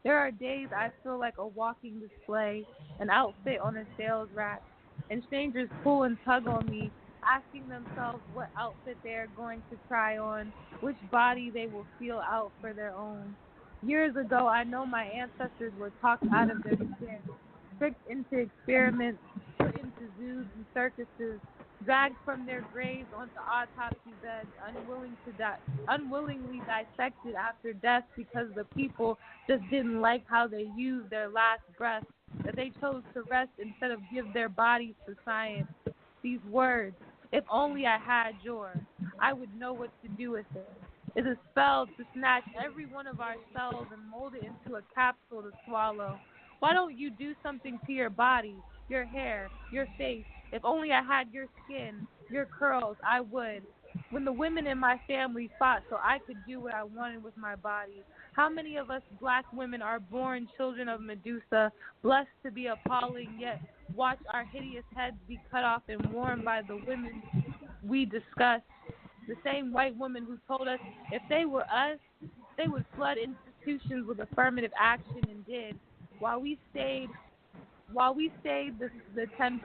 There are days I feel like a walking display, an outfit on a sales rack, and strangers pull and tug on me, asking themselves what outfit they are going to try on, which body they will feel out for their own. Years ago, I know my ancestors were talked out of their skin, tricked into experiments, put into zoos and circuses, dragged from their graves onto autopsy beds, unwillingly dissected after death because the people just didn't like how they used their last breath, that they chose to rest instead of give their bodies to science. These words, if only I had yours, I would know what to do with it. Is a spell to snatch every one of our cells and mold it into a capsule to swallow. Why don't you do something to your body, your hair, your face? If only I had your skin, your curls, I would. When the women in my family fought so I could do what I wanted with my body, how many of us black women are born children of Medusa, blessed to be appalling, yet watch our hideous heads be cut off and worn by the women we discuss? The same white women who told us if they were us, they would flood institutions with affirmative action and did, while we stayed the 10%.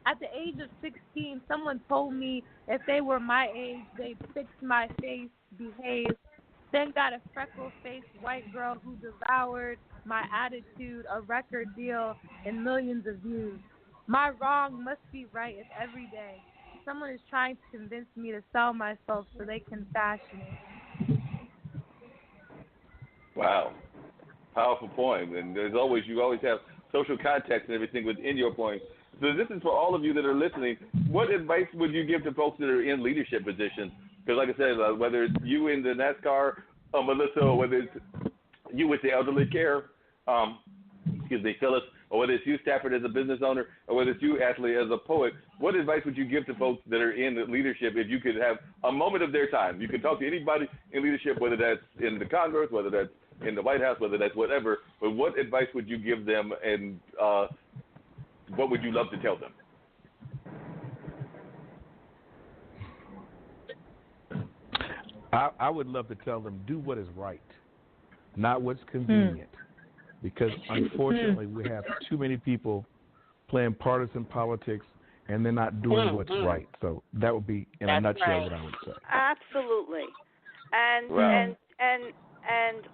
At the age of 16, someone told me if they were my age, they'd fix my face, behave. Then got a freckle-faced white girl who devoured my attitude, a record deal, and millions of views. My wrong must be right if every day someone is trying to convince me to sell myself so they can fashion it. Wow. Powerful poem. And as always, you always have social context and everything within your poem. So this is for all of you that are listening. What advice would you give to folks that are in leadership positions? Because like I said, whether it's you in the Nascar, Melissa, or whether it's you with the elderly care, Phyllis, or whether it's you, Stafford, as a business owner, or whether it's you, Ashley, as a poet, what advice would you give to folks that are in leadership if you could have a moment of their time? You can talk to anybody in leadership, whether that's in the Congress, whether that's in the White House, whether that's whatever, but what advice would you give them, and what would you love to tell them? I would love to tell them, do what is right, not what's convenient. Because unfortunately, we have too many people playing partisan politics, and they're not doing what's right. So that would be, in a nutshell, what I would say. Absolutely. And Wow. and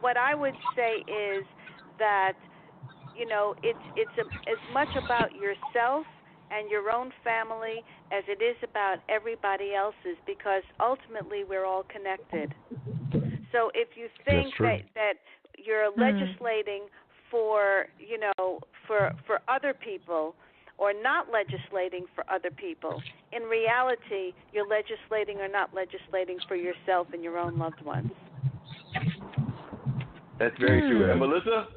what I would say is that, you know, it's as much about yourself and your own family as it is about everybody else's, because ultimately we're all connected. So if you think that you're legislating for, you know, for other people, or not legislating for other people, in reality you're legislating or not legislating for yourself and your own loved ones. That's very true. And Melissa?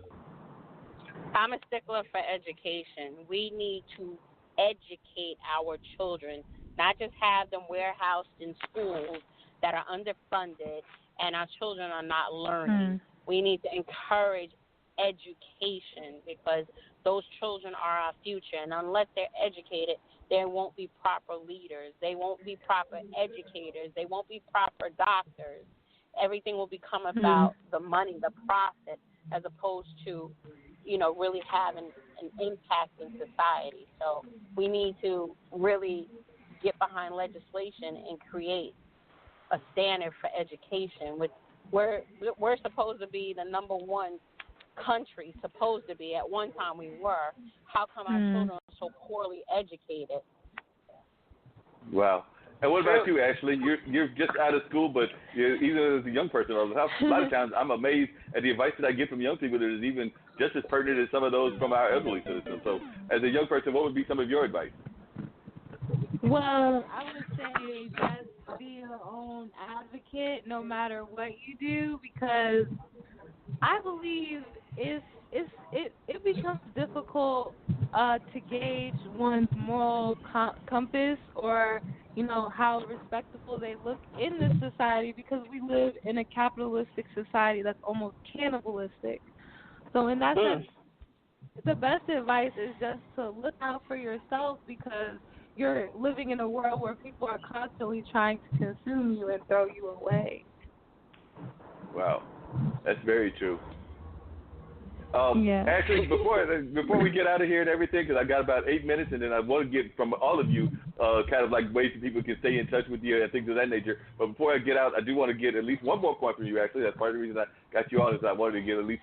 I'm a stickler for education. We need to educate our children, not just have them warehoused in schools that are underfunded and our children are not learning. We need to encourage education, because those children are our future, and unless they're educated, there won't be proper leaders. They won't be proper educators. They won't be proper doctors. Everything will become about the money, the profit, as opposed to, you know, really having an impact in society. So we need to really get behind legislation and create a standard for education, which we're supposed to be the number one country, supposed to be. At one time we were. How come our children are so poorly educated? Wow. And what about you, Ashley? You're just out of school, but even as a young person, a lot of times I'm amazed at the advice that I get from young people that is even just as pertinent as some of those from our elderly citizens. So as a young person, what would be some of your advice? Well, I would say just be your own advocate no matter what you do, because I believe it becomes difficult to gauge one's moral compass, or, you know, how respectable they look in this society, because we live in a capitalistic society that's almost cannibalistic. So in that sense, the best advice is just to look out for yourself, because you're living in a world where people are constantly trying to consume you and throw you away. Wow. That's very true. Actually, before we get out of here and everything, because I got about 8 minutes, and then I want to get from all of you kind of like ways that people can stay in touch with you and things of that nature. But before I get out, I do want to get at least one more point from you, actually. That's part of the reason I got you on is I wanted to get at least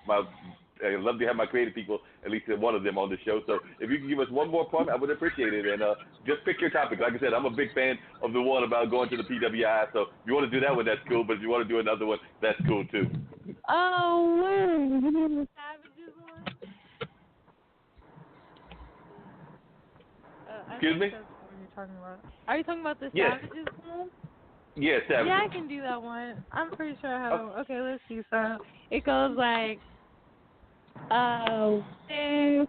I'd love to have my creative people, at least one of them on the show. So if you can give us one more point, I would appreciate it. And just pick your topic. Like I said, I'm a big fan of the one about going to the PWI. So if you want to do that one, that's cool. But if you want to do another one, that's cool too. Oh, word. You mean the Savages one? Excuse me? That's what you're talking about. Are you talking about the Savages one? Yeah, Savages. Yeah, I can do that one. I'm pretty sure I have. Okay, let's see. So it goes like, they're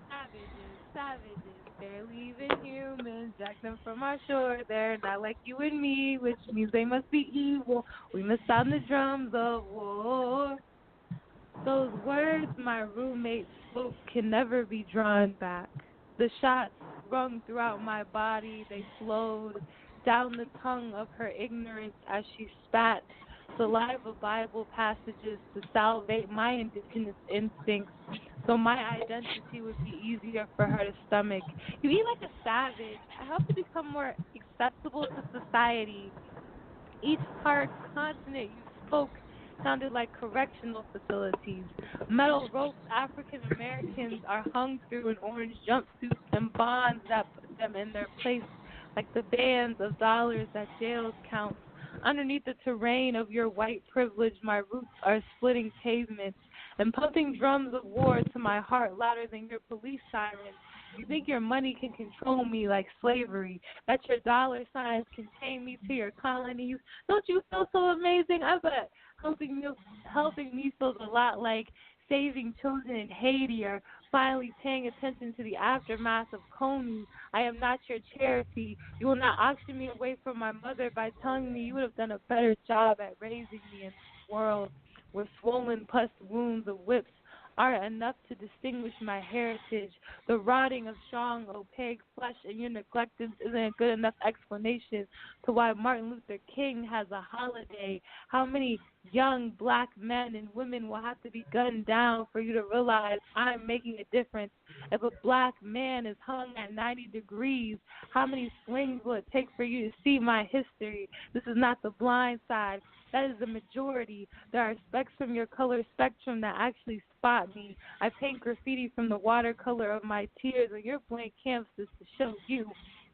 savages, barely even humans, jack them from our shore. They're not like you and me, which means they must be evil. We must sound the drums of war. Those words my roommate spoke can never be drawn back. The shots rung throughout my body, they flowed down the tongue of her ignorance as she spat saliva Bible passages to salvate my indigenous instincts so my identity would be easier for her to stomach. You eat like a savage. I hope to become more acceptable to society. Each hard consonant you spoke sounded like correctional facilities. Metal ropes African Americans are hung through in orange jumpsuits and bonds that put them in their place like the bands of dollars that jails count. Underneath the terrain of your white privilege, my roots are splitting pavements and pumping drums of war to my heart louder than your police sirens. You think your money can control me like slavery, that your dollar signs can chain me to your colonies. Don't you feel so amazing? I bet helping me feels a lot like saving children in Haiti or finally paying attention to the aftermath of Coney. I am not your charity. You will not auction me away from my mother by telling me you would have done a better job at raising me in this world where swollen pus wounds of whips aren't enough to distinguish my heritage. The rotting of strong, opaque flesh and your neglectance isn't a good enough explanation to why Martin Luther King has a holiday. How many young black men and women will have to be gunned down for you to realize I'm making a difference? If a black man is hung at 90 degrees, how many slings will it take for you to see my history? This is not the blind side. That is the majority. There are specks from your color spectrum that actually spot me. I paint graffiti from the watercolor of my tears on your blank canvas to show you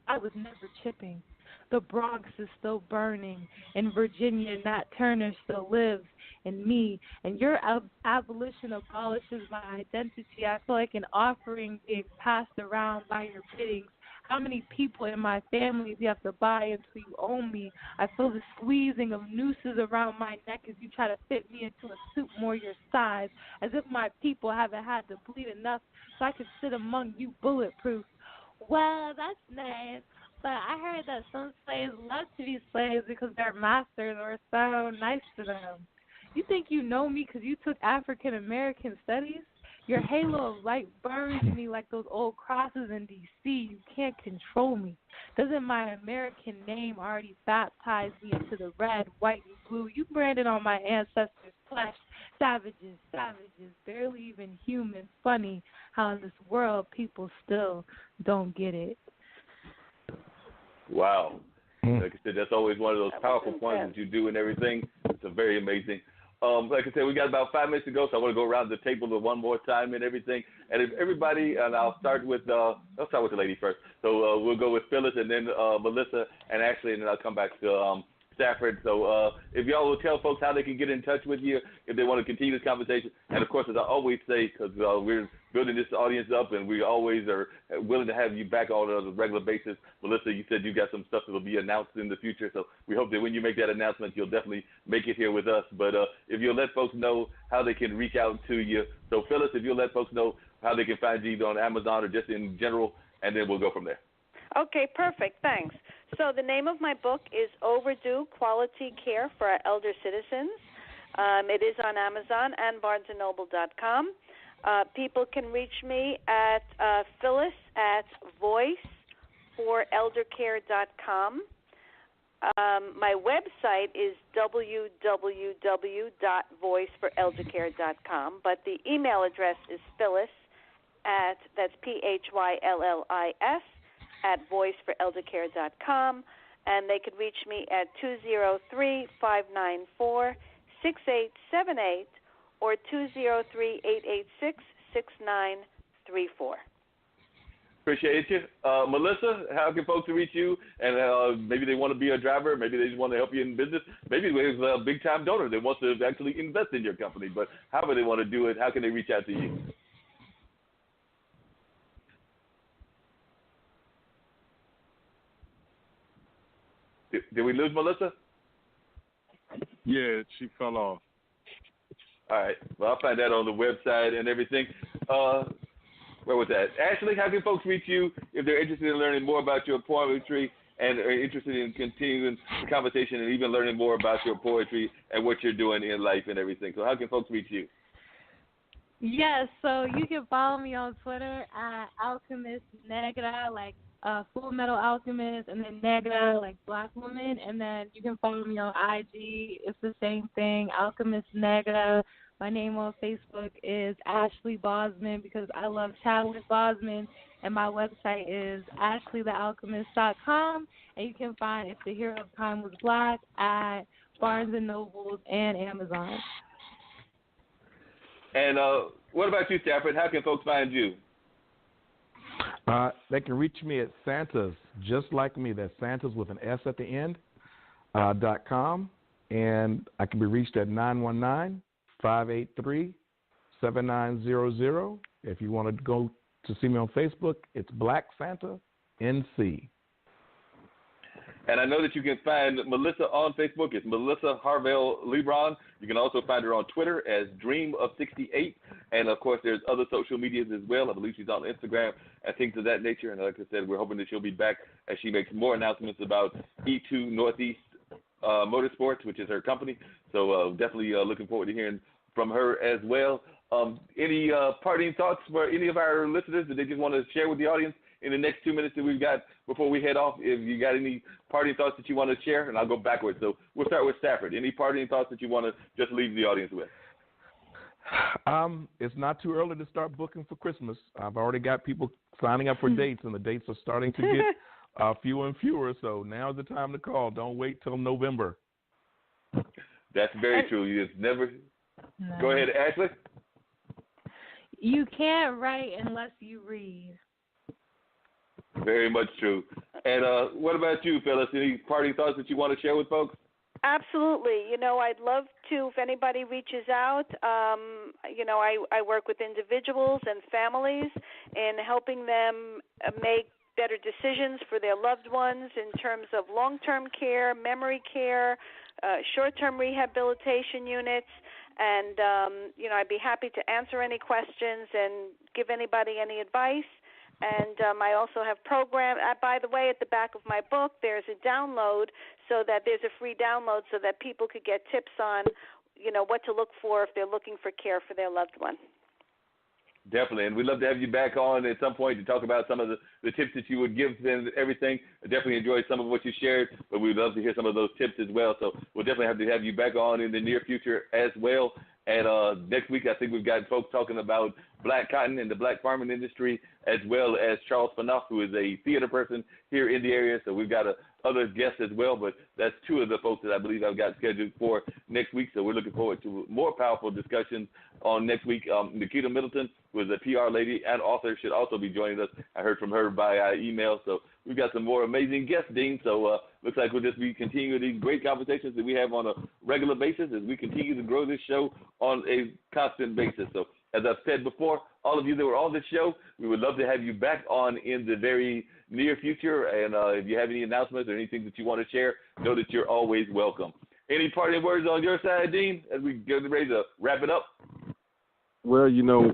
I was never chipping. The Bronx is still burning. In Virginia, Nat Turner still lives in me. And your abolition abolishes my identity. I feel like an offering being passed around by your biddings. How many people in my family do you have to buy until you own me? I feel the squeezing of nooses around my neck as you try to fit me into a suit more your size, as if my people haven't had to bleed enough so I could sit among you bulletproof. Well, that's nice, but I heard that some slaves love to be slaves because their masters were so nice to them. You think you know me because you took African American studies? Your halo of light burns me like those old crosses in D.C. You can't control me. Doesn't my American name already baptize me into the red, white, and blue? You branded on my ancestors' flesh. Savages, barely even human. Funny how in this world people still don't get it. Wow. Like I said, that's always one of those powerful points that you do and everything. It's a very amazing. Like I said, we got about 5 minutes to go, so I want to go around the table one more time and everything. And if everybody, and I'll start with the lady first. So we'll go with Phyllis and then Melissa and Ashley, and then I'll come back to Stafford. So if y'all will tell folks how they can get in touch with you if they want to continue this conversation. And, of course, as I always say, because we're building this audience up and we always are willing to have you back on a regular basis. Melissa, you said you got some stuff that will be announced in the future, so we hope that when you make that announcement, you'll definitely make it here with us. But if you'll let folks know how they can reach out to you. So, Phyllis, if you'll let folks know how they can find you either on Amazon or just in general, and then we'll go from there. Okay, perfect. Thanks. So the name of my book is Overdue Quality Care for Our Elder Citizens. It is on Amazon and BarnesandNoble.com. People can reach me at Phyllis at voiceforeldercare.com. My website is www.voiceforeldercare.com, but the email address is Phyllis that's PHYLLIS @voiceforeldercare.com, and they could reach me at 203-594-6878 or 203-886-6934. Appreciate you. Melisa, how can folks reach you? And maybe they want to be a driver. Maybe they just want to help you in business. Maybe there's a big-time donor that wants to actually invest in your company. But however they want to do it, how can they reach out to you? Did we lose Melisa? Yeah, she fell off. All right. Well, I'll find that on the website and everything. Where was that? Ashley, how can folks reach you if they're interested in learning more about your poetry and are interested in continuing the conversation and even learning more about your poetry and what you're doing in life and everything? So how can folks reach you? Yes, so you can follow me on Twitter at Alchemist Negra, like Full Metal Alchemist, and then Negra, like Black Woman. And then you can follow me on IG. It's the same thing, Alchemist Negra. My name on Facebook is Ashley Bosman because I love Chadwick Bosman. And my website is ashleythealchemist.com. And you can find If the Hero of Time Was Black at Barnes & Nobles and Amazon. And what about you, Stafford? How can folks find you? They can reach me at Santa's, just like me. That's Santa's with an S at the end, .com. And I can be reached at 919-583-7900. If you want to go to see me on Facebook, it's Black Santa NC. And I know that you can find Melisa on Facebook. It's Melisa Harville-Lebron. You can also find her on Twitter as Dream of 68. And, of course, there's other social medias as well. I believe she's on Instagram and things of that nature. And like I said, we're hoping that she'll be back as she makes more announcements about E2 Northeast Motorsports, which is her company. So definitely looking forward to hearing from her as well. Any parting thoughts for any of our listeners that they just want to share with the audience in the next 2 minutes that we've got before we head off? If you got any parting thoughts that you want to share, and I'll go backwards. So we'll start with Stafford. Any parting thoughts that you want to just leave the audience with? It's not too early to start booking for Christmas. I've already got people signing up for dates, and the dates are starting to get fewer and fewer. So now's the time to call. Don't wait till November. That's very true. You just never. No. Go ahead, Ashley. You can't write unless you read. Very much true. And what about you, Phyllis? Any parting thoughts that you want to share with folks? Absolutely. You know, I'd love to, if anybody reaches out, you know, I work with individuals and families in helping them make better decisions for their loved ones in terms of long-term care, memory care, short-term rehabilitation units. And, you know, I'd be happy to answer any questions and give anybody any advice. And I also have program. By the way, at the back of my book, there's a download so that there's a free download so that people could get tips on, you know, what to look for if they're looking for care for their loved one. Definitely, and we'd love to have you back on at some point to talk about some of the tips that you would give and everything. I definitely enjoyed some of what you shared, but we'd love to hear some of those tips as well. So we'll definitely have you back on in the near future as well. And next week, I think we've got folks talking about black cotton and the black farming industry, as well as Charles Fanoff, who is a theater person here in the area. So we've got other guests as well, but that's two of the folks that I believe I've got scheduled for next week. So we're looking forward to more powerful discussions on next week. Nikita Middleton, who is a PR lady and author, should also be joining us. I heard from her by email. So we've got some more amazing guests, Dean. So looks like we'll just be continuing these great conversations that we have on a regular basis as we continue to grow this show on a constant basis. So as I've said before, all of you that were on this show, we would love to have you back on in the very near future. And if you have any announcements or anything that you want to share, know that you're always welcome. Any parting words on your side, Dean, as we get ready to wrap it up? Well, you know,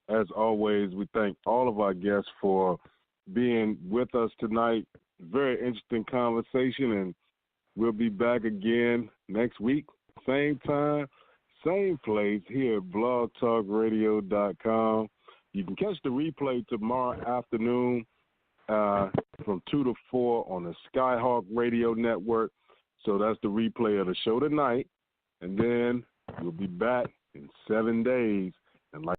as always, we thank all of our guests for being with us tonight. Very interesting conversation, and we'll be back again next week, same time, same place here at blogtalkradio.com. You can catch the replay tomorrow afternoon from 2 to 4 on the Skyhawk Radio Network. So that's the replay of the show tonight. And then we'll be back in 7 days. And like